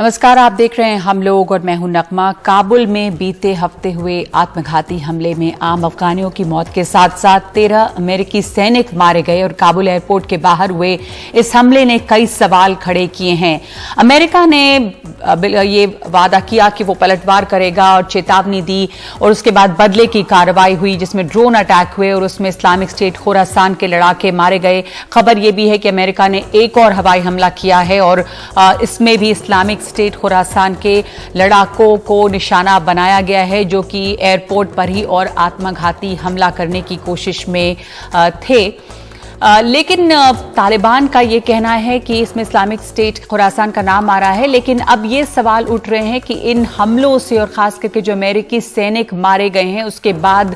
नमस्कार, आप देख रहे हैं हम लोग और मैं हूं नगमा। काबुल में बीते हफ्ते हुए आत्मघाती हमले में आम अफगानियों की मौत के साथ साथ 13 अमेरिकी सैनिक मारे गए और काबुल एयरपोर्ट के बाहर हुए इस हमले ने कई सवाल खड़े किए हैं। अमेरिका ने ये वादा किया कि वो पलटवार करेगा और चेतावनी दी और उसके बाद बदले की कार्रवाई हुई जिसमें ड्रोन अटैक हुए और उसमें इस्लामिक स्टेट खोरासान के लड़ाके मारे गए। खबर यह भी है कि अमेरिका ने एक और हवाई हमला किया है और इसमें भी इस्लामिक स्टेट खुरासान के लड़ाकों को निशाना बनाया गया है जो कि एयरपोर्ट पर ही और आत्मघाती हमला करने की कोशिश में थे। लेकिन तालिबान का ये कहना है कि इसमें इस्लामिक स्टेट खुरासान का नाम आ रहा है, लेकिन अब ये सवाल उठ रहे हैं कि इन हमलों से और खास करके जो अमेरिकी सैनिक मारे गए हैं उसके बाद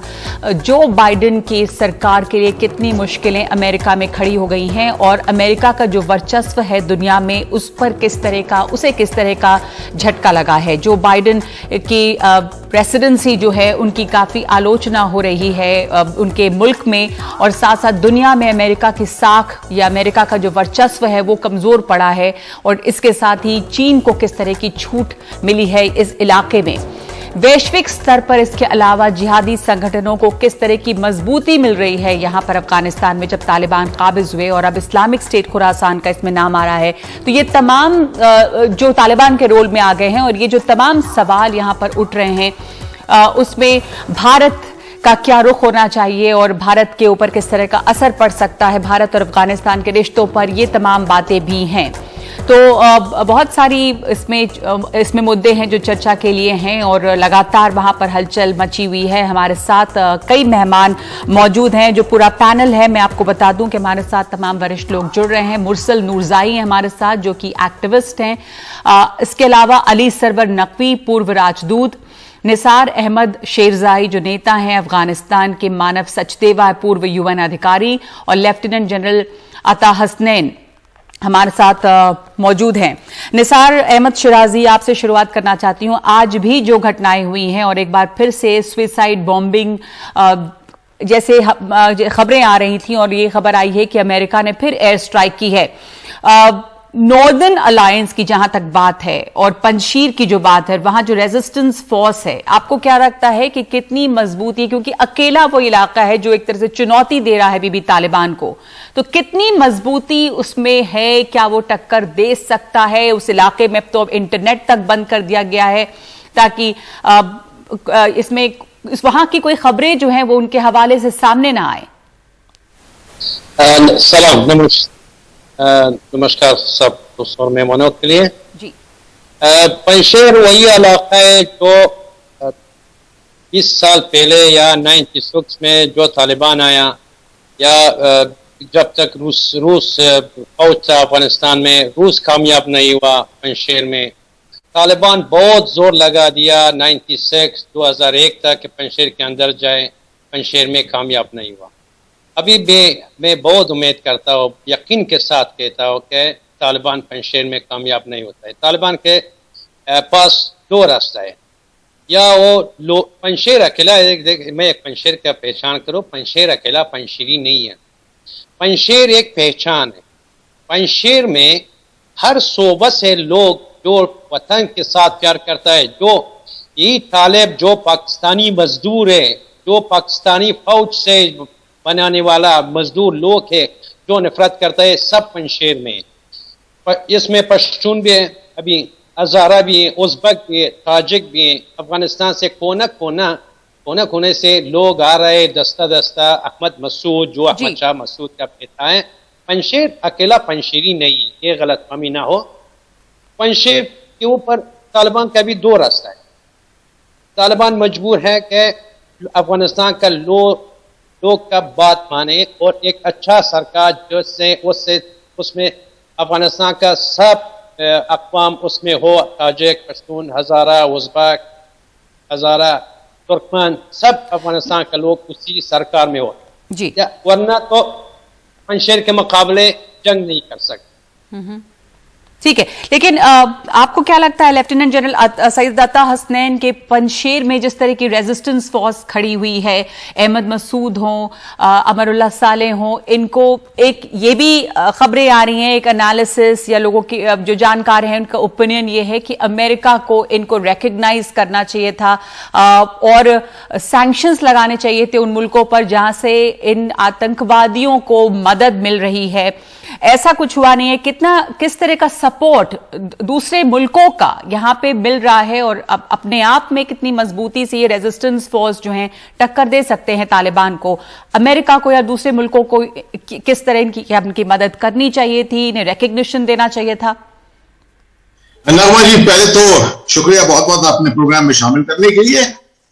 जो बाइडेन की सरकार के लिए कितनी मुश्किलें अमेरिका में खड़ी हो गई हैं और अमेरिका का जो वर्चस्व है दुनिया में उस पर किस तरह का झटका लगा है। जो बाइडेन की प्रेसिडेंसी जो है उनकी काफी आलोचना हो रही है उनके मुल्क में और साथ साथ दुनिया में अमेरिका की साख या अमेरिका का जो वर्चस्व है वो कमजोर पड़ा है और इसके साथ ही चीन को किस तरह की छूट मिली है इस इलाके में। वैश्विक स्तर पर इसके अलावा जिहादी संगठनों को किस तरह की मजबूती मिल रही है यहां पर अफगानिस्तान में जब तालिबान काबिज हुए और अब इस्लामिक स्टेट खुरासान का इसमें नाम आ रहा है। तो ये तमाम जो तालिबान के रोल में आ गए हैं और ये जो तमाम सवाल यहां पर उठ रहे हैं उसमें भारत का क्या रुख होना चाहिए और भारत के ऊपर किस तरह का असर पड़ सकता है, भारत और अफगानिस्तान के रिश्तों पर, ये तमाम बातें भी हैं। तो बहुत सारी इसमें मुद्दे हैं जो चर्चा के लिए हैं और लगातार वहां पर हलचल मची हुई है। हमारे साथ कई मेहमान मौजूद हैं, जो पूरा पैनल है मैं आपको बता दूं कि हमारे साथ तमाम वरिष्ठ लोग जुड़ रहे हैं। मुरसल नूरजाई हैं हमारे साथ जो कि एक्टिविस्ट हैं। इसके अलावा अली सरवर नकवी पूर्व राजदूत, निसार अहमद शेरजाई जो नेता हैं अफगानिस्तान के मानव सचदेवा पूर्व यूएन अधिकारी और लेफ्टिनेंट जनरल अता हसनैन हमारे साथ मौजूद हैं। निसार अहमद शिराजी, आपसे शुरुआत करना चाहती हूं। आज भी जो घटनाएं हुई हैं और एक बार फिर से सुसाइड बॉम्बिंग जैसे खबरें आ रही थी और ये खबर आई है कि अमेरिका ने फिर एयर स्ट्राइक की है। नॉर्दर्न अलायंस की जहां तक बात है और पंजशीर की जो बात है, वहां जो रेजिस्टेंस फोर्स है, आपको क्या लगता है कि कितनी मजबूती, क्योंकि अकेला वो इलाका है जो एक तरह से चुनौती दे रहा है बीबी तालिबान को, तो कितनी मजबूती उसमें है? क्या वो टक्कर दे सकता है? उस इलाके में तो अब इंटरनेट तक बंद कर दिया गया है ताकि इसमें वहां की कोई खबरें जो हैं वो उनके हवाले से सामने ना आए। सलाम, नमस्कार सब दोस्तों और मेहमानों के लिए जी। पंजशीर वही इलाका है जो 20 साल पहले या 96 में जो तालिबान आया या जब तक रूस फौज था अफगानिस्तान में, रूस कामयाब नहीं हुआ पंजशीर में। तालिबान बहुत जोर लगा दिया 96 2001 तक कि पंजशीर के अंदर जाए, पंजशीर में कामयाब नहीं हुआ। अभी भी मैं बहुत उम्मीद करता हूँ, यकीन के साथ कहता हूँ कि तालिबान पंजशीर में कामयाब नहीं होता है। तालिबान के पास दो रास्ता है, या वो पंजशीर अकेला मैं एक पंजशीर का पहचान करूँ, पंजशीर अकेला पंजशीरी नहीं है। पंजशीर एक पहचान है। पंजशीर में हर सूबे से लोग जो वतन के साथ प्यार करता है, जो यही तालिब, जो पाकिस्तानी मजदूर है, जो पाकिस्तानी फौज से बनाने वाला मजदूर लोग है, जो नफरत करता है, सब पंजशीर में। इसमें पश्तून भी है, अभी हजारा भी है, उज़्बेक भी है, ताजिक भी है। अफगानिस्तान से कोने से लोग आ रहे, दस्ता दस्ता। अहमद मसूद जो अहमद शाह मसूद का बेटा है। पंजशीर अकेला पंजशीरी नहीं, ये गलतफहमी ना हो। पंजशीर के ऊपर तालिबान का भी दो रास्ता है। तालिबान मजबूर है कि अफगानिस्तान का लोग का बात माने और एक अच्छा सरकार उसमें अफगानिस्तान का सब अक़वाम उसमें हो, ताजिक, पश्तून, हजारा, उज़्बेक, हजारा, तुर्कमन, सब अफगानिस्तान का लोग उसी सरकार में हो जी, वरना तो पंजशीर के मुकाबले जंग नहीं कर सकते। ठीक है, लेकिन आपको क्या लगता है लेफ्टिनेंट जनरल सईद अता हसनैन के पंजशेर में जिस तरह की रेजिस्टेंस फोर्स खड़ी हुई है, अहमद मसूद हो, अमरुल्लाह सालेह हो, इनको एक ये भी खबरें आ रही हैं, एक एनालिसिस या लोगों की जो जानकार हैं उनका ओपिनियन ये है कि अमेरिका को इनको रिकग्नाइज करना चाहिए था और सैंक्शंस लगाने चाहिए थे उन मुल्कों पर जहां से इन आतंकवादियों को मदद मिल रही है। ऐसा कुछ हुआ नहीं है। किस तरह का सपोर्ट दूसरे मुल्कों का यहां पे मिल रहा है और अपने आप में कितनी मजबूती से ये रेजिस्टेंस फोर्स जो हैं टक्कर दे सकते हैं तालिबान को? अमेरिका को या दूसरे मुल्कों को किस तरह की मदद करनी चाहिए थी, इन्हें रिकग्निशन देना चाहिए था? नगमा जी, पहले तो शुक्रिया बहुत बहुत अपने प्रोग्राम में शामिल करने के लिए।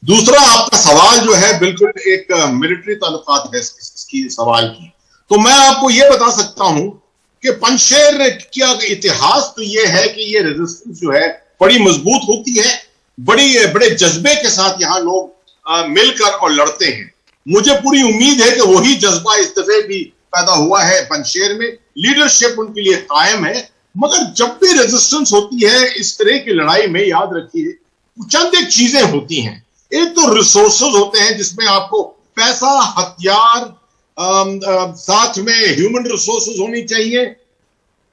दूसरा, आपका सवाल जो है बिल्कुल एक मिलिट्री ताल्लुकात है इसकी सवाल की। तो मैं आपको यह बता सकता हूं कि पंजशेर का इतिहास तो यह है कि यह रेजिस्टेंस जो है बड़ी मजबूत होती है, बड़े जज्बे के साथ यहां लोग मिलकर और लड़ते हैं। मुझे पूरी उम्मीद है कि वही जज्बा इस दफे भी पैदा हुआ है पंजशेर में। लीडरशिप उनके लिए कायम है। मगर जब भी रेजिस्टेंस होती है इस तरह की लड़ाई में, याद रखिए चंद एक चीजें होती हैं। एक तो रिसोर्सेज होते हैं जिसमें आपको पैसा, हथियार, साथ में ह्यूमन रिसोर्सेज होनी चाहिए,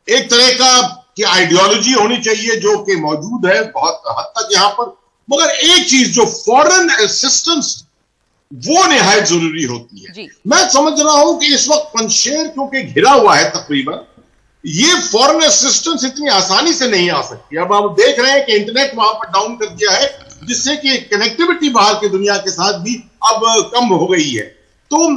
एक तरह का की आइडियोलॉजी होनी चाहिए जो कि मौजूद है बहुत हद तक यहां पर। मगर एक चीज जो फॉरेन असिस्टेंस, वो निहायत जरूरी होती है। मैं समझ रहा हूं कि इस वक्त पंजशेर क्योंकि घिरा हुआ है तकरीबन, ये फॉरेन असिस्टेंस इतनी आसानी से नहीं आ सकती। अब आप देख रहे हैं कि इंटरनेट वहां पर डाउन कर दिया है, जिससे कि कनेक्टिविटी बाहर की दुनिया के साथ भी अब कम हो गई है। तो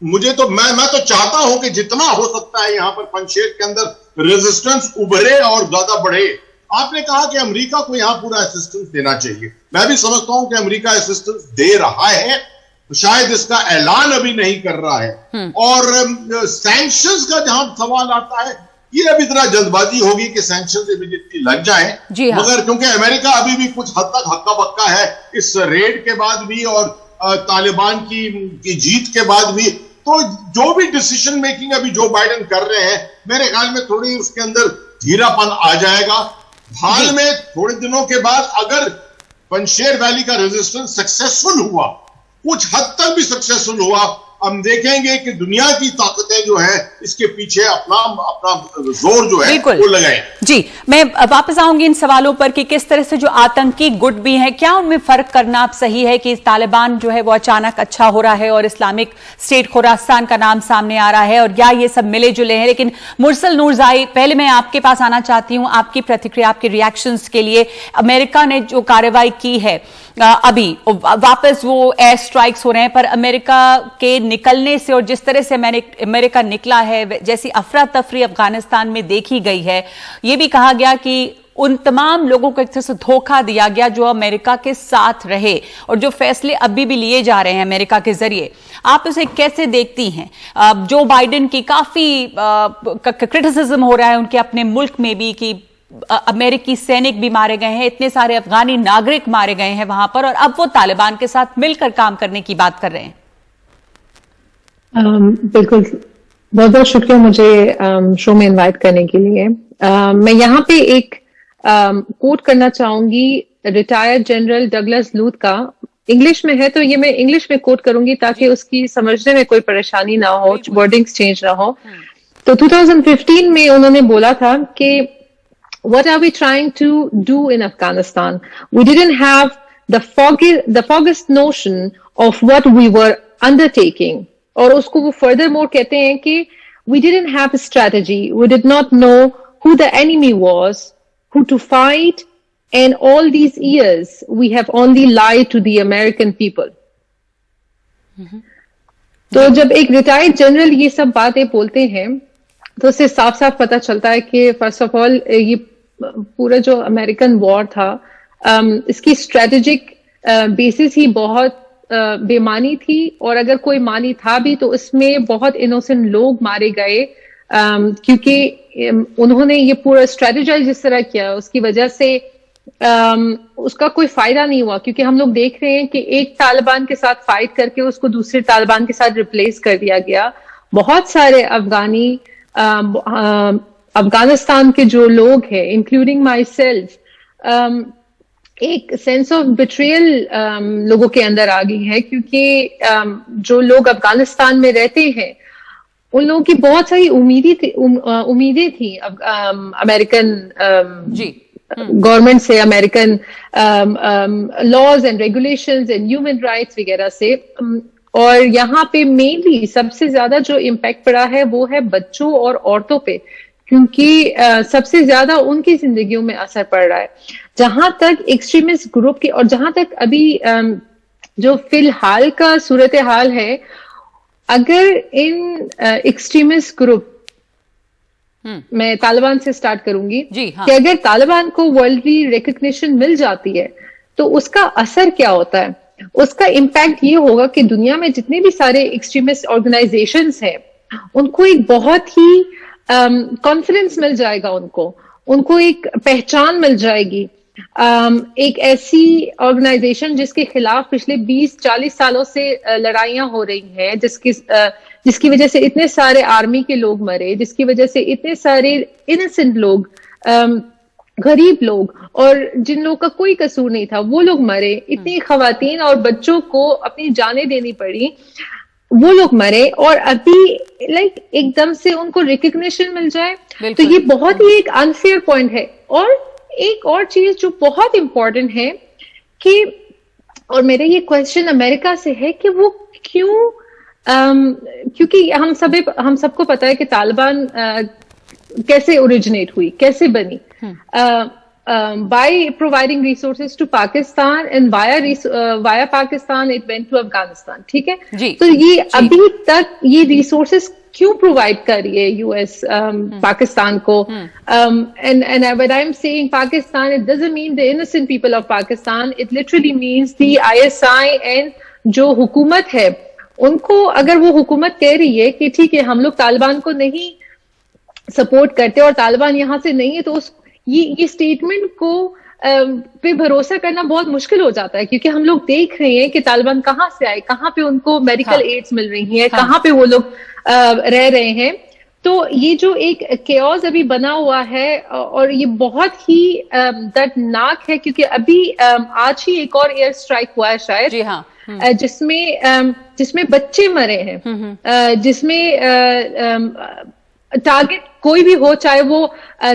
मुझे तो मैं तो चाहता हूं कि जितना हो सकता है यहां पर पंजशेर के अंदर रेजिस्टेंस उभरे और ज्यादा बढ़े। आपने कहा कि अमेरिका को यहां पूरा असिस्टेंस देना चाहिए। मैं भी समझता हूं कि अमेरिका असिस्टेंस दे रहा है, शायद इसका ऐलान अभी नहीं कर रहा है। और सैंक्शंस का जहां सवाल आता है, ये अभी जरा जल्दबाजी होगी कि सैंक्शंस इमीडिएटली लग जाएं। हाँ। मगर क्योंकि अमेरिका अभी भी कुछ हद तक हक्का बक्का है इस रेड के बाद भी और तालिबान की जीत के बाद भी, तो जो भी डिसीजन मेकिंग अभी जो बाइडेन कर रहे हैं, मेरे ख्याल में थोड़ी उसके अंदर धीरापन आ जाएगा। हाल में थोड़े दिनों के बाद अगर पंजशेर वैली का रेजिस्टेंस सक्सेसफुल हुआ, कुछ हद तक भी सक्सेसफुल हुआ, हम देखेंगे कि दुनिया की ताकतें जो है इसके पीछे अपना जोर जो है वो लगाएं। जी, मैं वापस आऊंगी इन सवालों पर कि किस तरह से जो आतंकी गुट भी हैं, क्या उनमें फर्क करना आप सही है कि तालिबान जो है वो अचानक अच्छा हो रहा है और इस्लामिक स्टेट खुरासान का नाम सामने आ रहा है, और या ये सब मिले जुले हैं? लेकिन मुरसल नूरजाई, पहले मैं आपके पास आना चाहती हूं, आपकी प्रतिक्रिया, आपके रिएक्शंस के लिए। अमेरिका ने जो कार्रवाई की है, अभी वापस वो एयर स्ट्राइक्स हो रहे हैं, पर अमेरिका के निकलने से और जिस तरह से अमेरिका निकला है, जैसी अफरा तफरी अफगानिस्तान में देखी गई है, यह भी कहा गया कि उन तमाम लोगों को एक तरह से धोखा दिया गया जो अमेरिका के साथ रहे, और जो फैसले अभी भी लिए जा रहे हैं अमेरिका के जरिए, आप उसे कैसे देखती हैं? जो बाइडेन की काफी क्रिटिसिज्म हो रहा है उनके अपने मुल्क में भी कि अमेरिकी सैनिक भी मारे गए हैं, इतने सारे अफगानी नागरिक मारे गए हैं वहां पर, और अब वो तालिबान के साथ मिलकर काम करने की बात कर रहे हैं। बिल्कुल, बहुत बहुत शुक्रिया मुझे शो में इनवाइट करने के लिए। मैं यहाँ पे एक कोट करना चाहूंगी रिटायर्ड जनरल डगलस लूथ का। इंग्लिश में है तो ये मैं इंग्लिश में कोट करूंगी ताकि उसकी समझने में कोई परेशानी ना हो, वर्डिंग्स चेंज ना हो। तो 2015 में उन्होंने बोला था कि what are we trying to do in Afghanistan? We didn't have the foggiest notion of what we were undertaking. और उसको वो furthermore कहते हैं कि we didn't have a strategy. We did not know who the enemy was, who to fight, and all these years we have only lied to the American people. तो जब एक retired general ये सब बातें बोलते हैं तो उससे साफ साफ पता चलता है कि फर्स्ट ऑफ ऑल ये पूरा जो अमेरिकन वॉर था, इसकी स्ट्रेटेजिक बेसिस ही बहुत बेमानी थी, और अगर कोई मानी था भी तो इसमें बहुत इनोसेंट लोग मारे गए, क्योंकि उन्होंने ये पूरा स्ट्रेटेजाइज जिस तरह किया उसकी वजह से उसका कोई फायदा नहीं हुआ। क्योंकि हम लोग देख रहे हैं कि एक तालिबान के साथ फाइट करके उसको दूसरे तालिबान के साथ रिप्लेस कर दिया गया। बहुत सारे अफगानी अफगानिस्तान के जो लोग हैं, इंक्लूडिंग माई सेल्फ, एक सेंस ऑफ बिट्रियल लोगों के अंदर आ गई है, क्योंकि जो लोग अफगानिस्तान में रहते हैं उन लोगों की बहुत सारी उम्मीदें थी अमेरिकन गवर्नमेंट से, American laws and regulations and human rights वगैरह से। और यहाँ पे मेनली सबसे ज्यादा जो इम्पैक्ट पड़ा है वो है बच्चों और औरतों पे, क्योंकि सबसे ज्यादा उनकी जिंदगियों में असर पड़ रहा है। जहां तक एक्सट्रीमिस्ट ग्रुप के, और जहां तक अभी जो फिलहाल का सूरत हाल है, अगर इन एक्सट्रीमिस्ट ग्रुप, मैं तालिबान से स्टार्ट करूंगी कि अगर तालिबान को वर्ल्डली रिकग्निशन मिल जाती है तो उसका असर क्या होता है? उसका इम्पैक्ट ये होगा कि दुनिया में जितने भी सारे एक्सट्रीमिस्ट ऑर्गेनाइजेशंस हैं उनको एक बहुत ही कॉन्फिडेंस मिल जाएगा, उनको एक पहचान मिल जाएगी। एक ऐसी ऑर्गेनाइजेशन जिसके खिलाफ पिछले 20-40 सालों से लड़ाइयां हो रही हैं, जिसकी वजह से इतने सारे आर्मी के लोग मरे, जिसकी वजह से इतने सारे इनोसेंट लोग, गरीब लोग और जिन लोगों का कोई कसूर नहीं था वो लोग मरे, इतनी खवातीन और बच्चों को अपनी जानें देनी पड़ी, वो लोग मरे, और अभी एकदम से उनको रिकग्निशन मिल जाए तो ये बहुत ही एक अनफेयर पॉइंट है। और एक और चीज जो बहुत इंपॉर्टेंट है कि, और मेरा ये क्वेश्चन अमेरिका से है कि वो क्यों, क्योंकि हम सबको पता है कि तालिबान कैसे ओरिजिनेट हुई, कैसे बनी, by providing resources to Pakistan and via Pakistan it went to Afghanistan, ठीक है जी, तो ये जी, अभी तक ये resources क्यों प्रोवाइड कर रही है यूएस पाकिस्तान को? and when I'm saying Pakistan, it doesn't mean the innocent people of Pakistan, it literally means the ISI and जो हुकूमत है उनको, अगर वो हुकूमत कह रही है कि ठीक है हम लोग तालिबान को नहीं सपोर्ट करते और तालिबान यहाँ से नहीं है, तो ये स्टेटमेंट को पे भरोसा करना बहुत मुश्किल हो जाता है, क्योंकि हम लोग देख रहे हैं कि तालिबान कहाँ से आए, कहाँ पे उनको मेडिकल एड्स मिल रही हैं, कहाँ पे वो लोग रह रहे हैं। तो ये जो एक केओस अभी बना हुआ है और ये बहुत ही दर्दनाक है, क्योंकि अभी आज ही एक और एयर स्ट्राइक हुआ है शायद, जी हाँ, जिसमें बच्चे मरे हैं, जिसमें टारगेट कोई भी हो, चाहे वो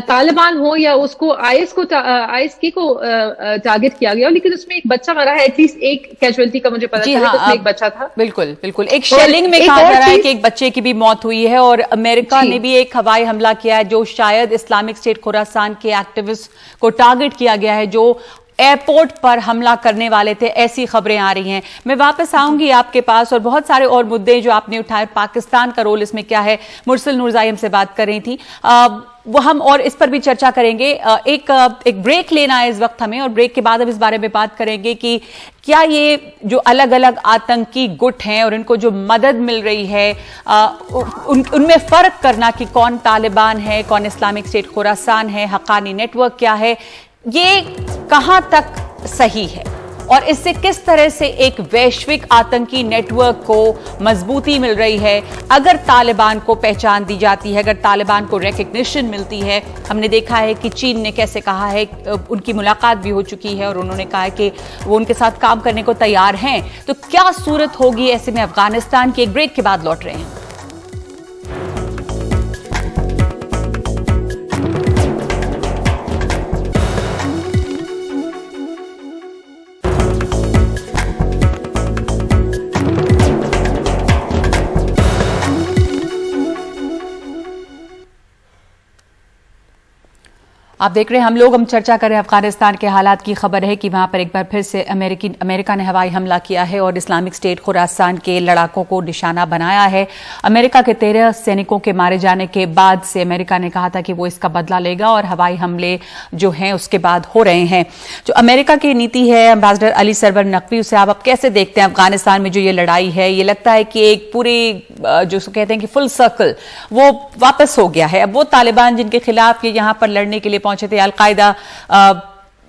तालिबान हो या उसको आईएसके को टारगेट किया गया, लेकिन उसमें एक बच्चा मरा है, एटलीस्ट एक कैजुअलिटी का मुझे पता चला, उसमें एक बच्चा था। बिल्कुल बिल्कुल, एक शेलिंग में कहा जा रहा है कि एक बच्चे की भी मौत हुई है, और अमेरिका ने भी एक हवाई हमला किया है जो शायद इस्लामिक स्टेट खुरासान के एक्टिविस्ट को टारगेट किया गया है, जो एयरपोर्ट पर हमला करने वाले थे, ऐसी खबरें आ रही हैं। मैं वापस आऊंगी आपके पास, और बहुत सारे और मुद्दे जो आपने उठाए, पाकिस्तान का रोल इसमें क्या है, मुरसल नूरजाई हमसे बात कर रही थी, वो हम और इस पर भी चर्चा करेंगे। एक ब्रेक लेना है इस वक्त हमें, और ब्रेक के बाद अब इस बारे में बात करेंगे कि क्या ये जो अलग अलग आतंकी गुट हैं और इनको जो मदद मिल रही है, उनमें फर्क करना कि कौन तालिबान है, कौन इस्लामिक स्टेट खुरासान है, हक्कानी नेटवर्क क्या है, ये कहां तक सही है, और इससे किस तरह से एक वैश्विक आतंकी नेटवर्क को मजबूती मिल रही है अगर तालिबान को पहचान दी जाती है, अगर तालिबान को रिकग्निशन मिलती है। हमने देखा है कि चीन ने कैसे कहा है, उनकी मुलाकात भी हो चुकी है और उन्होंने कहा है कि वो उनके साथ काम करने को तैयार हैं। तो क्या सूरत होगी ऐसे में अफगानिस्तान की? एक ब्रेक के बाद लौट रहे हैं। आप देख रहे हैं हम चर्चा कर रहे हैं अफगानिस्तान के हालात की। खबर है कि वहां पर एक बार फिर से अमेरिका ने हवाई हमला किया है और इस्लामिक स्टेट खुरासान के लड़ाकों को निशाना बनाया है। अमेरिका के 13 सैनिकों के मारे जाने के बाद से अमेरिका ने कहा था कि वो इसका बदला लेगा, और हवाई हमले जो हैं उसके बाद हो रहे हैं। जो अमेरिका की नीति है, एम्बेसडर अली सरवर नकवी, उसे आप कैसे देखते हैं? अफगानिस्तान में जो ये लड़ाई है, ये लगता है कि एक पूरी जो कहते हैं कि फुल सर्कल वो वापस हो गया है। अब वो तालिबान जिनके खिलाफ ये यहां पर लड़ने के लिए पहुंचे थे,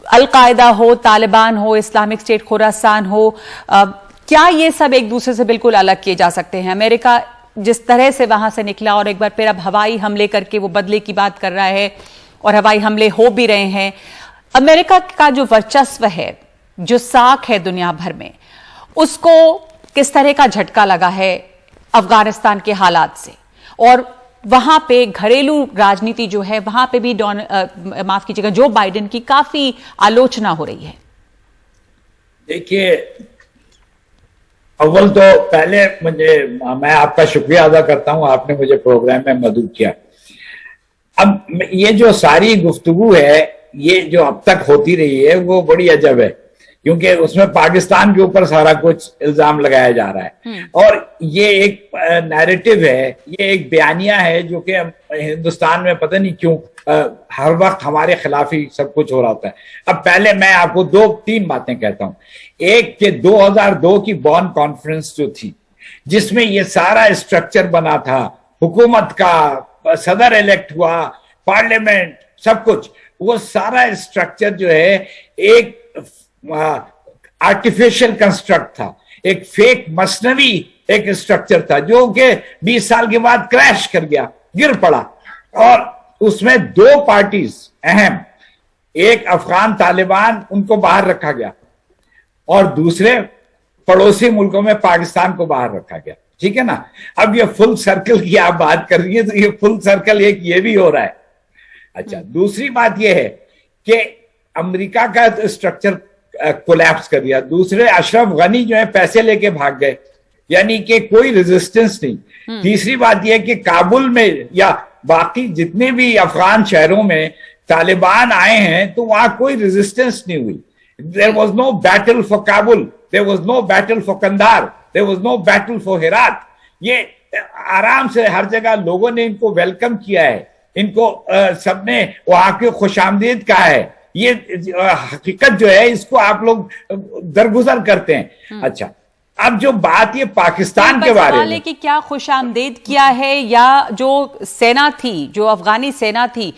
अलकायदा हो, तालिबान हो, इस्लामिक स्टेट खुरासान हो, क्या ये सब एक दूसरे से बिल्कुल अलग किए जा सकते हैं? अमेरिका जिस तरह से वहां से निकला और एक बार फिर अब हवाई हमले करके वो बदले की बात कर रहा है और हवाई हमले हो भी रहे हैं, अमेरिका का जो वर्चस्व है, जो साख है दुनिया भर में, उसको किस तरह का झटका लगा है अफगानिस्तान के हालात से? और वहां पे घरेलू राजनीति जो है वहां पे भी माफ कीजिएगा जो बाइडेन की काफी आलोचना हो रही है। देखिए, अव्वल तो पहले मैं आपका शुक्रिया अदा करता हूं, आपने मुझे प्रोग्राम में मदद किया। अब ये जो सारी गुफ्तगू है, ये जो अब तक होती रही है, वो बड़ी अजब है, क्योंकि उसमें पाकिस्तान के ऊपर सारा कुछ इल्जाम लगाया जा रहा है और ये एक नैरेटिव है, ये एक बयानिया है जो कि हिंदुस्तान में पता नहीं क्यों हर वक्त हमारे खिलाफ ही सब कुछ हो रहा होता है। अब पहले मैं आपको 2-3 बातें कहता हूं। एक कि 2002 की बॉन कॉन्फ्रेंस जो थी, जिसमें ये सारा स्ट्रक्चर बना था, हुकूमत का, सदर इलेक्ट हुआ, पार्लियामेंट, सब कुछ, वो सारा स्ट्रक्चर जो है एक आर्टिफिशियल कंस्ट्रक्ट था, एक फेक मसनवी एक स्ट्रक्चर था जो कि 20 साल के बाद क्रैश कर गया, गिर पड़ा। और उसमें 2 पार्टीज अहम, एक अफगान तालिबान, उनको बाहर रखा गया, और दूसरे पड़ोसी मुल्कों में पाकिस्तान को बाहर रखा गया। ठीक है ना? अब ये फुल सर्कल की आप बात कर रही है, तो ये फुल सर्कल एक ये भी हो रहा है। अच्छा, दूसरी बात ये है कि अमेरिका का स्ट्रक्चर कोलैप्स कर दिया। दूसरे, अशरफ गनी जो है पैसे लेके भाग गए, यानी कि कोई रेजिस्टेंस नहीं। तीसरी बात यह कि काबुल में या बाकी जितने भी अफगान शहरों में तालिबान आए हैं, तो वहां कोई रेजिस्टेंस नहीं हुई। There was no battle for Kabul, there was no battle for Kandahar, there was no battle for Herat. ये आराम से हर जगह लोगों ने इनको वेलकम किया है, इनको सबने वहां के खुशामदीद कहा है। ये हकीकत जो है, इसको आप लोग दरगुजर करते हैं। अच्छा, अब जो बात ये पाकिस्तान के बारे में कि क्या खुशामदीद किया है, या जो सेना थी, जो अफगानी सेना थी,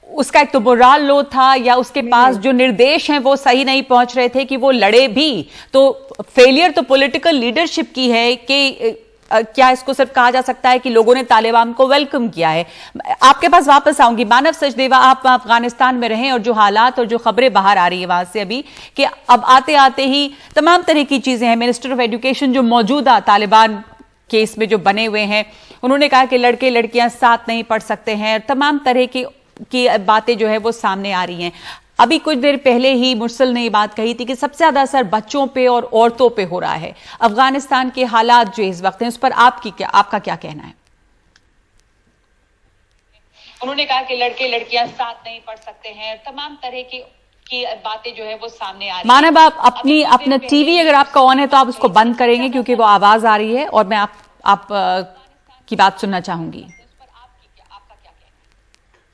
उसका एक तो मोराल लो था, या उसके पास जो निर्देश हैं वो सही नहीं पहुंच रहे थे कि वो लड़े भी? तो फेलियर तो पॉलिटिकल लीडरशिप की है कि क्या इसको सिर्फ कहा जा सकता है कि लोगों ने तालिबान को वेलकम किया है? आपके पास वापस आऊंगी। मानव सचदेवा, आप अफगानिस्तान में रहे और जो हालात और जो खबरें बाहर आ रही है वहां से अभी, कि अब आते आते ही तमाम तरह की चीजें हैं। मिनिस्टर ऑफ एजुकेशन जो मौजूदा तालिबान केस में जो बने हुए हैं, उन्होंने कहा कि लड़के लड़कियां साथ नहीं पढ़ सकते हैं, तमाम तरह की बातें जो है वो सामने आ रही हैं। अभी कुछ देर पहले ही मुरसल ने ये बात कही थी कि सबसे ज्यादा असर बच्चों पे और औरतों पे हो रहा है। अफगानिस्तान के हालात जो इस वक्त हैं, उस पर आपका क्या कहना है? उन्होंने कहा कि लड़के लड़कियां साथ नहीं पढ़ सकते हैं, तमाम तरह की बातें जो है वो सामने आ रही हैं। मानव, आप अपना टीवी अगर आपका ऑन है तो आप उसको बंद करेंगे, क्योंकि वो आवाज आ रही है और मैं आप की बात सुनना चाहूंगी।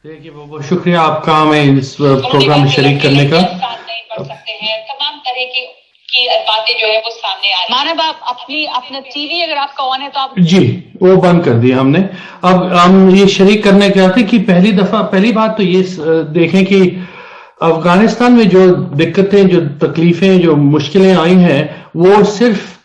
देखिए, बहुत बहुत शुक्रिया आपका हमें इस प्रोग्राम में शरीक करने का। तमाम तरह की बातें जो है वो सामने आ रही हैं। मानव, आप अपना टीवी अगर आपका ऑन है तो आप जी, वो बंद कर दिया हमने। अब हम ये शरीक करने के आते कि पहली बात तो ये देखें कि अफगानिस्तान में जो दिक्कतें, जो तकलीफें, जो मुश्किलें आई हैं, वो सिर्फ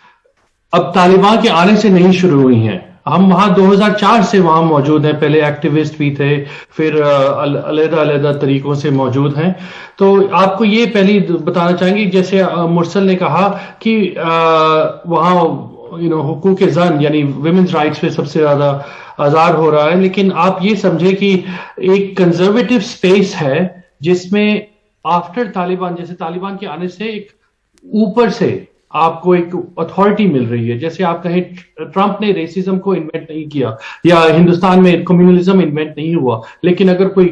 अब तालिबान के आने से नहीं शुरू हुई हैं। हम वहां 2004 से वहां मौजूद हैं, पहले एक्टिविस्ट भी थे, फिर अलग-अलग तरीकों से मौजूद हैं। तो आपको ये पहली बताना चाहेंगे, जैसे मुरसल ने कहा कि वहां हुकूक ज़न यानी विमेंस राइट्स पे सबसे ज्यादा आज़ार हो रहा है, लेकिन आप ये समझे कि एक कंजर्वेटिव स्पेस है जिसमें आफ्टर तालिबान, जैसे तालिबान के आने से एक ऊपर से आपको एक अथॉरिटी मिल रही है। जैसे आप कहें, ट्रंप ने रेसिज्म को इन्वेंट नहीं किया, या हिंदुस्तान में कम्युनलिज्म इन्वेंट नहीं हुआ, लेकिन अगर कोई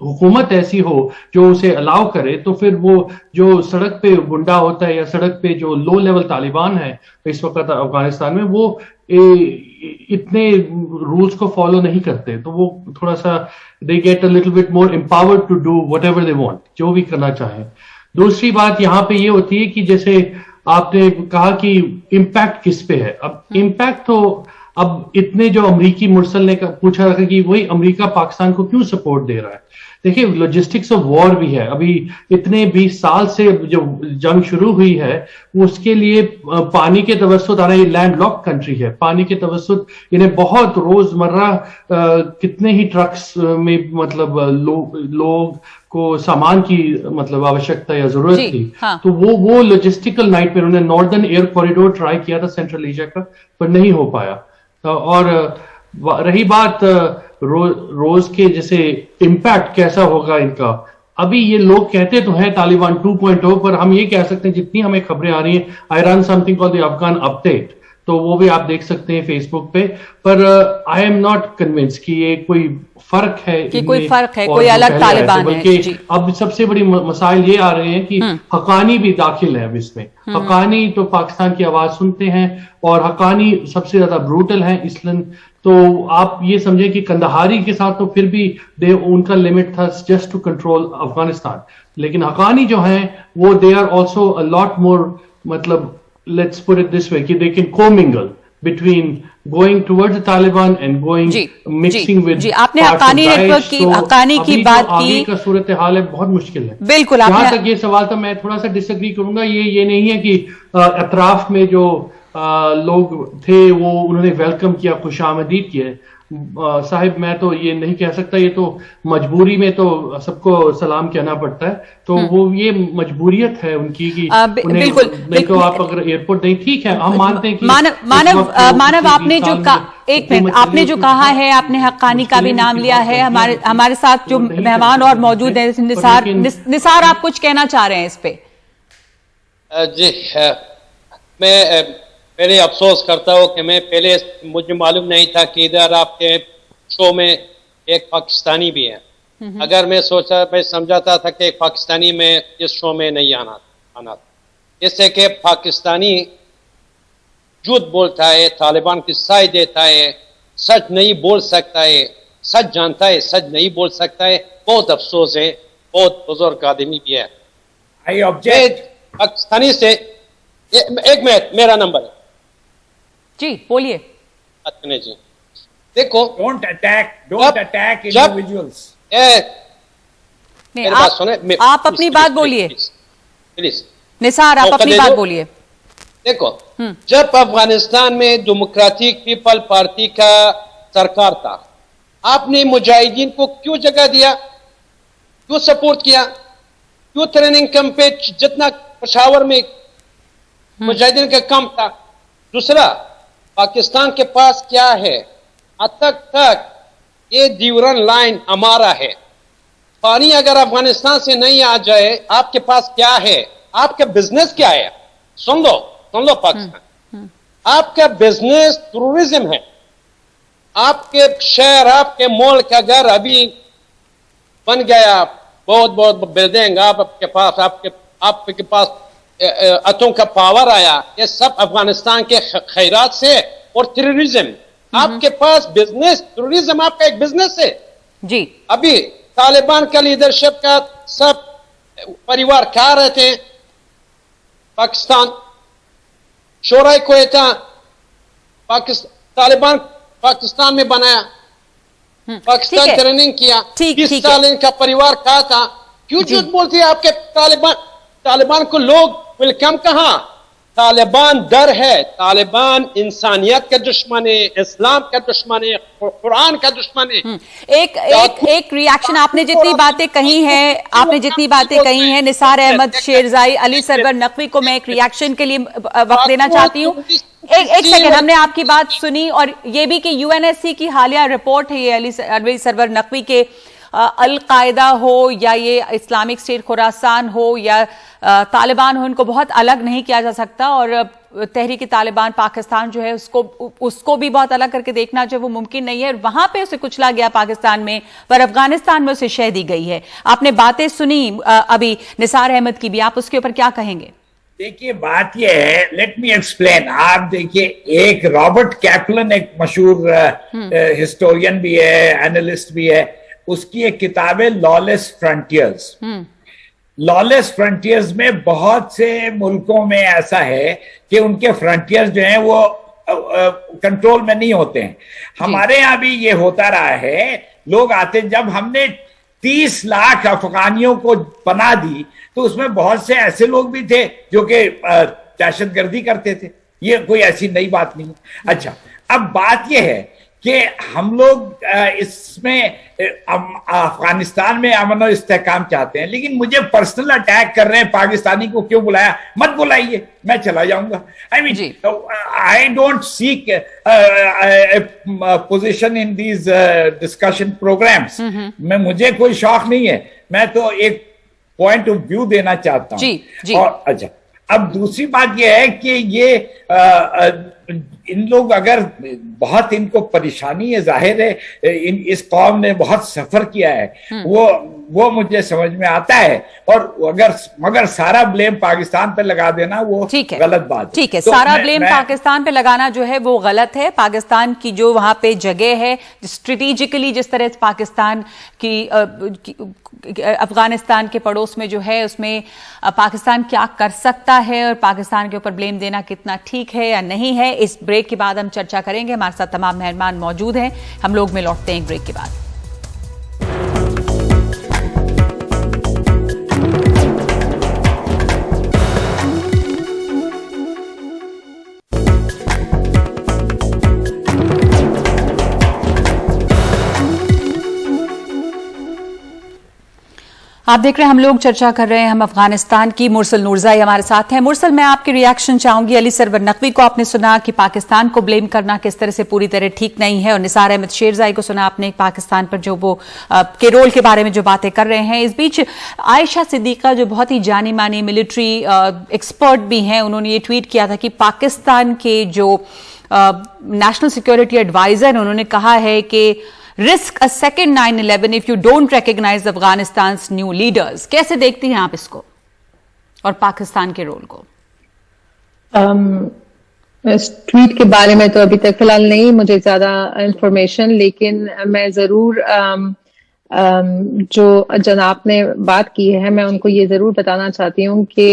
हुकूमत ऐसी हो जो उसे अलाउ करे, तो फिर वो जो सड़क पे गुंडा होता है या सड़क पे जो लो लेवल तालिबान है इस वक्त अफगानिस्तान में, वो इतने रूल्स को फॉलो नहीं करते, तो वो थोड़ा सा they get a little bit more empowered to do whatever they want, जो भी करना चाहें। दूसरी बात यहाँ पे ये होती है कि जैसे आपने कहा कि इम्पैक्ट किस पे है। अब इम्पैक्ट तो अब इतने जो अमरीकी मुरसल ने पूछा रखा कि वही अमेरिका पाकिस्तान को क्यों सपोर्ट दे रहा है। देखिए, लॉजिस्टिक्स ऑफ वॉर भी है। अभी इतने 20 साल से जो जंग शुरू हुई है उसके लिए पानी के तवस्सुत आ रही, लैंड लॉक कंट्री है, पानी के तवस्सुत इन्हें बहुत रोजमर्रा कितने ही ट्रक्स में मतलब लोग को सामान की मतलब आवश्यकता या जरूरत थी। हाँ। तो वो लॉजिस्टिकल नाइट में उन्होंने नॉर्दर्न एयर कॉरिडोर ट्राई किया था सेंट्रल एशिया का, पर नहीं हो पाया। और रही बात रोज के जैसे इम्पैक्ट कैसा होगा इनका, अभी ये लोग कहते तो हैं तालिबान 2.0, पर हम ये कह सकते हैं जितनी हमें खबरें आ रही हैं, I run something called the Afghan update, तो वो भी आप देख सकते हैं फेसबुक पे, पर आई एम नॉट कन्विंस कि ये कोई फर्क है, कि कोई फर्क है, कोई अलग तालिबान है। बल्कि अब सबसे बड़ी मसाइल ये आ रहे हैं कि हक्कानी भी दाखिल है अब इसमें। हक्कानी तो पाकिस्तान की आवाज सुनते हैं और हक्कानी सबसे ज्यादा ब्रूटल है इसलिए। तो आप ये समझे कि कंदाहारी के साथ तो फिर भी उनका लिमिट था जस्ट टू कंट्रोल अफगानिस्तान, लेकिन हक्कानी जो है वो they are also a lot more, मतलब let's put it this way कि they can commingle between going towards the Taliban and going mixing with जी, आपने हक्कानी नेटवर्क की हक्कानी की बात की, आगे का सूरत हाल है बहुत मुश्किल है। बिल्कुल, जहां तक ये सवाल था मैं थोड़ा सा डिसएग्री करूंगा, ये नहीं है कि अतराफ में जो लोग थे वो उन्होंने वेलकम किया, खुशामदीद किया। साहिब मैं तो ये नहीं कह सकता, ये तो मजबूरी में तो सबको सलाम कहना पड़ता है, तो वो ये मजबूरियत है उनकी कि बिल्कुल नहीं तो आप अगर एयरपोर्ट नहीं, ठीक है हम मानते हैं कि मानव आपने जो एक मिनट आपने जो कहा है, आपने हक्कानी का भी नाम लिया है। हमारे साथ जो मेहमान और मौजूद है निसार, आप कुछ कहना चाह रहे हैं इस पे? जी, मैं पहले अफसोस करता हूँ कि मैं पहले मुझे मालूम नहीं था कि इधर आपके शो में एक पाकिस्तानी भी है। अगर मैं समझाता था कि एक पाकिस्तानी में इस शो में नहीं आना था, इससे कि पाकिस्तानी झूठ बोलता है, तालिबान की साय देता है, सच नहीं बोल सकता है, सच जानता है सच नहीं बोल सकता है। बहुत अफसोस है, बहुत बुजुर्ग आदमी भी है। पाकिस्तानी से एक मिनट, मेरा नंबर है जी, बोलिए। जी देखो, डोंट अटैक इंडिविजुअल्स। मेरी बात सुने, आप अपनी बात बोलिए प्लीज। निसार, आप अपनी बात बोलिए। देखो, जब अफगानिस्तान में डेमोक्रेटिक पीपल पार्टी का सरकार था, आपने मुजाहिदीन को क्यों जगह दिया, क्यों सपोर्ट किया, क्यों ट्रेनिंग कैंप पे जितना पेशावर में मुजाहिदीन का कम था? दूसरा, पाकिस्तान के पास क्या है? तक ये ड्यूरन लाइन हमारा है। पानी अगर अफगानिस्तान से नहीं आ जाए, आपके पास क्या है? आपका बिजनेस क्या है? सुन लो पाकिस्तान, आपका बिजनेस टूरिज्म है। आपके शहर, आपके मुल्क अगर अभी बन गया बहुत बिल्डिंग, आपके पास अतों का पावर आया, ये सब अफगानिस्तान के खैरात से और टेररिज्म। आपके पास बिजनेस, टूरिज्म आपका एक बिजनेस है जी। अभी तालिबान का लीडरशिप का सब परिवार कहाँ रहते हैं? पाकिस्तान। शोराय क्वेटा तालिबान पाकिस्तान में बनाया, पाकिस्तान ट्रेनिंग किया। 20 साल इनका परिवार कहा था। क्यों झूठ बोलती है आपके तालिबान को लोग वेलकम? कहां? तालिबान डर है, तालिबान इंसानियत का दुश्मन है, इस्लाम का दुश्मन है, कुरान का दुश्मन है। एक रिएक्शन, आपने जितनी बातें कही हैं निसार अहमद शेरजाई, अली सरवर नकवी को मैं एक रिएक्शन के लिए वक्त देना चाहती हूँ। एक सेकंड, हमने आपकी बात सुनी और ये भी कि यूएनएससी की हालिया रिपोर्ट है, ये अली सरवर नकवी के अल कायदा हो या ये इस्लामिक स्टेट खुरासान हो या तालिबान हो, इनको बहुत अलग नहीं किया जा सकता। और तहरीक तालिबान पाकिस्तान जो है उसको भी बहुत अलग करके देखना जो वो मुमकिन नहीं है। वहां पे उसे कुचला गया पाकिस्तान में, पर अफगानिस्तान में उसे शह दी गई है। आपने बातें सुनी अभी निसार अहमद की भी, आप उसके ऊपर क्या कहेंगे? देखिए, बात यह है, लेट मी एक्सप्लेन। आप देखिए, एक रॉबर्ट कैपलन एक मशहूर हिस्टोरियन भी है, एनालिस्ट भी है, उसकी एक किताब है लॉलेस फ्रंटियर्स। लॉलेस फ्रंटियर्स में बहुत से मुल्कों में ऐसा है कि उनके फ्रंटियर्स जो हैं वो कंट्रोल में नहीं होते हैं। हमारे यहाँ भी ये होता रहा है, लोग आते, जब हमने 30 लाख अफगानियों को पनाह दी तो उसमें बहुत से ऐसे लोग भी थे जो कि दहशतगर्दी करते थे, ये कोई ऐसी नई बात नहीं। अच्छा, अब बात यह है कि हम लोग इसमें अफगानिस्तान में अमन और इस्तेहकाम चाहते हैं, लेकिन मुझे पर्सनल अटैक कर रहे हैं, पाकिस्तानी को क्यों बुलाया, मत बुलाइए, मैं चला जाऊंगा। I mean I don't seek position in these discussion programs. मुझे कोई शौक नहीं है, मैं तो एक पॉइंट ऑफ व्यू देना चाहता हूँ। और अच्छा, अब दूसरी बात यह है कि ये इन लोग अगर बहुत इनको परेशानी है, जाहिर है इस कौम ने बहुत सफर किया है, वो मुझे समझ में आता है, और मगर सारा ब्लेम पाकिस्तान पे लगा देना वो गलत बात है। ठीक है, तो सारा ब्लेम पाकिस्तान पे लगाना जो है वो गलत है। पाकिस्तान की जो वहां पे जगह है स्ट्रेटेजिकली, जिस तरह से पाकिस्तान की अफगानिस्तान के पड़ोस में जो है, उसमें पाकिस्तान क्या कर सकता है और पाकिस्तान के ऊपर ब्लेम देना कितना ठीक है या नहीं है, इस ब्रेक के बाद हम चर्चा करेंगे। हमारे साथ तमाम मेहमान मौजूद हैं, हम लोग में लौटते हैं एक ब्रेक के बाद। आप देख रहे हैं हम लोग चर्चा कर रहे हैं हम अफगानिस्तान की। मुरसल नूरज़ाई हमारे साथ हैं। मुरसल, मैं आपके रिएक्शन चाहूंगी। अली सरवर नकवी को आपने सुना कि पाकिस्तान को ब्लेम करना किस तरह से पूरी तरह ठीक नहीं है, और निसार अहमद शेरज़ाई को सुना आपने पाकिस्तान पर जो वो के रोल के बारे में जो बातें कर रहे हैं। इस बीच आयशा सिद्दीका जो बहुत ही जानी मानी मिलिट्री एक्सपर्ट भी हैं, उन्होंने ये ट्वीट किया था कि पाकिस्तान के जो नेशनल सिक्योरिटी एडवाइजर, उन्होंने कहा है कि risk a second 9/11 if you don't recognize Afghanistan new leaders. कैसे देखती हैं आप इसको और पाकिस्तान के रोल को? इस ट्वीट के बारे में तो अभी तक फिलहाल नहीं मुझे ज्यादा इंफॉर्मेशन, लेकिन मैं जरूर जो जनाब ने बात की है मैं उनको ये जरूर बताना चाहती हूँ कि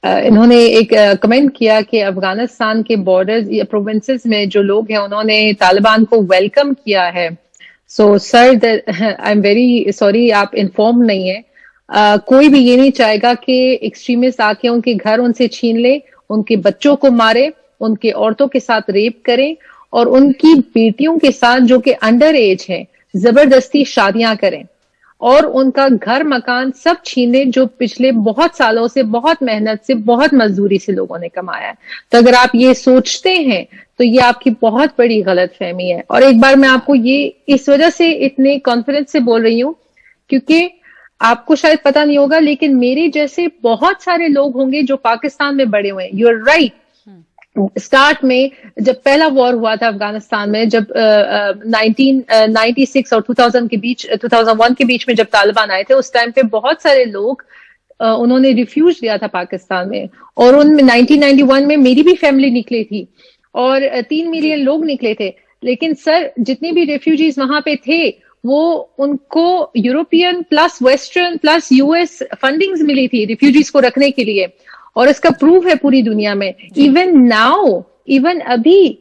इन्होंने एक कमेंट किया कि अफगानिस्तान के बॉर्डर्स या प्रोविंसेस में जो लोग हैं उन्होंने तालिबान को वेलकम किया है। So sir, I am very sorry, आप इन्फॉर्म नहीं है। कोई भी ये नहीं चाहेगा कि एक्सट्रीमिस्ट आके उनके घर उनसे छीन ले, उनके बच्चों को मारे, उनके औरतों के साथ रेप करें और उनकी बेटियों के साथ जो कि अंडर एज है जबरदस्ती शादियां करें और उनका घर मकान सब छीने जो पिछले बहुत सालों से, बहुत मेहनत से, बहुत मजदूरी से लोगों ने कमाया है। तो अगर आप ये सोचते हैं तो ये आपकी बहुत बड़ी गलतफहमी है। और एक बार मैं आपको ये इस वजह से इतने कॉन्फिडेंस से बोल रही हूँ क्योंकि आपको शायद पता नहीं होगा, लेकिन मेरे जैसे बहुत सारे लोग होंगे जो पाकिस्तान में बड़े हुए हैं। यू आर राइट, स्टार्ट में जब पहला वॉर हुआ था अफगानिस्तान में, जब 1996 और 2001 के बीच में जब तालिबान आए थे, उस टाइम पे बहुत सारे लोग उन्होंने रिफ्यूज लिया था पाकिस्तान में, और उनमें 1991 में मेरी भी फैमिली निकली थी और 3 मिलियन लोग निकले थे। लेकिन सर, जितने भी रेफ्यूजीज वहां पे थे वो उनको European plus western plus US fundings मिली थी रिफ्यूजीज को रखने के लिए, और इसका प्रूफ है पूरी दुनिया में। इवन नाउ, इवन अभी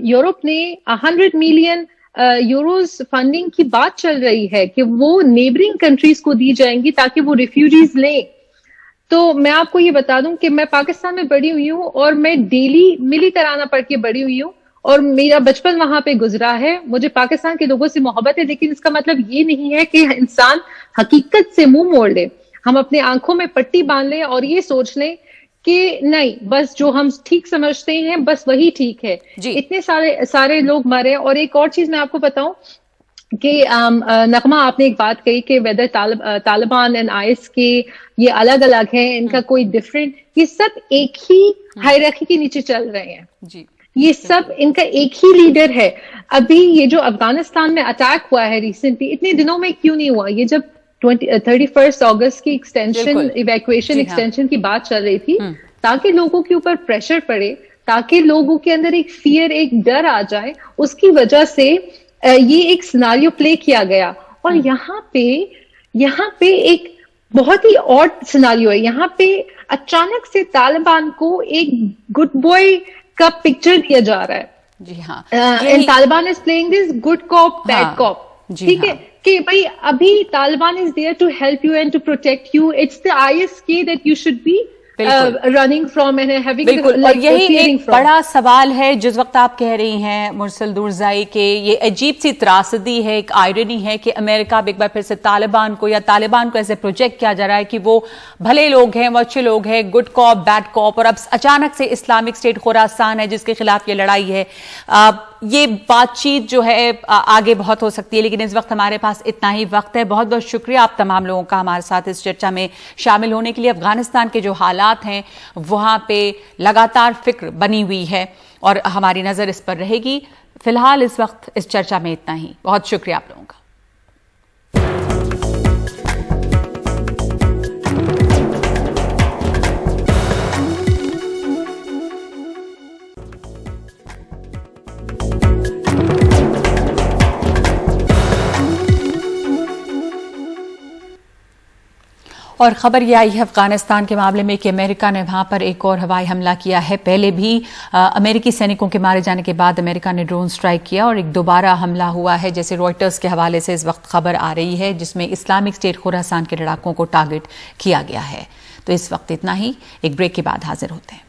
यूरोप ने 100 मिलियन यूरोस फंडिंग की बात चल रही है कि वो नेबरिंग कंट्रीज को दी जाएंगी ताकि वो रिफ्यूजीज लें। तो मैं आपको ये बता दूं कि मैं पाकिस्तान में बड़ी हुई हूँ और मैं डेली मिली तराना पढ़ के बड़ी हुई हूँ और मेरा बचपन वहां पे गुजरा है। मुझे पाकिस्तान के लोगों से मोहब्बत है, लेकिन इसका मतलब ये नहीं है कि इंसान हकीकत से मुंह मोड़ ले, हम अपने आंखों में पट्टी बांध लें और ये सोच लें कि नहीं, बस जो हम ठीक समझते हैं बस वही ठीक है। इतने सारे लोग मरे। और एक और चीज मैं आपको बताऊं कि नगमा, आपने एक बात कही कि वेदर तालिबान एंड आईएस के ये अलग अलग हैं, इनका कोई डिफरेंट, ये सब एक ही हायरार्की के नीचे चल रहे हैं जी। ये सब इनका एक ही लीडर है। अभी ये जो अफगानिस्तान में अटैक हुआ है रिसेंटली, इतने दिनों में क्यों नहीं हुआ? ये जब 31 अगस्त की एक्सटेंशन, इवैक्यूएशन एक्सटेंशन की बात चल रही थी, ताकि लोगों के ऊपर प्रेशर पड़े, ताकि लोगों के अंदर एक फियर, एक डर आ जाए, उसकी वजह से ये एक सिनारियो प्ले किया गया। और यहाँ पे एक बहुत ही ऑड सिनारियो है। यहाँ पे अचानक से तालिबान को एक गुड बॉय का पिक्चर दिया जा रहा है। जी हाँ, and Taliban is playing this good cop bad cop, ठीक है, कि भाई अभी Taliban is there to help you and to protect you, it's the ISK that you should be running from and having, बिल्कुल। और यही एक बड़ा सवाल है जिस वक्त आप कह रही हैं मुरसल दुरज़ाई के ये अजीब सी त्रासदी है, एक आयरनी है कि अमेरिका एक बार फिर से तालिबान को ऐसे प्रोजेक्ट किया जा रहा है कि वो भले लोग हैं, वो अच्छे लोग हैं, गुड कॉप बैड कॉप, और अब अचानक से इस्लामिक स्टेट खुरासान है जिसके खिलाफ ये लड़ाई है। ये बातचीत जो है आगे बहुत हो सकती है, लेकिन इस वक्त हमारे पास इतना ही वक्त है। बहुत बहुत शुक्रिया आप तमाम लोगों का हमारे साथ इस चर्चा में शामिल होने के लिए। अफगानिस्तान के जो हालात हैं वहां पे लगातार फिक्र बनी हुई है और हमारी नजर इस पर रहेगी। फिलहाल इस वक्त इस चर्चा में इतना ही। बहुत शुक्रिया आप लोगों का। और खबर यह आई है अफगानिस्तान के मामले में कि अमेरिका ने वहां पर एक और हवाई हमला किया है। पहले भी अमेरिकी सैनिकों के मारे जाने के बाद अमेरिका ने ड्रोन स्ट्राइक किया और एक दोबारा हमला हुआ है, जैसे रॉयटर्स के हवाले से इस वक्त खबर आ रही है, जिसमें इस्लामिक स्टेट खुरासान के लड़ाकों को टारगेट किया गया है। तो इस वक्त इतना ही, एक ब्रेक के बाद हाजिर होते हैं।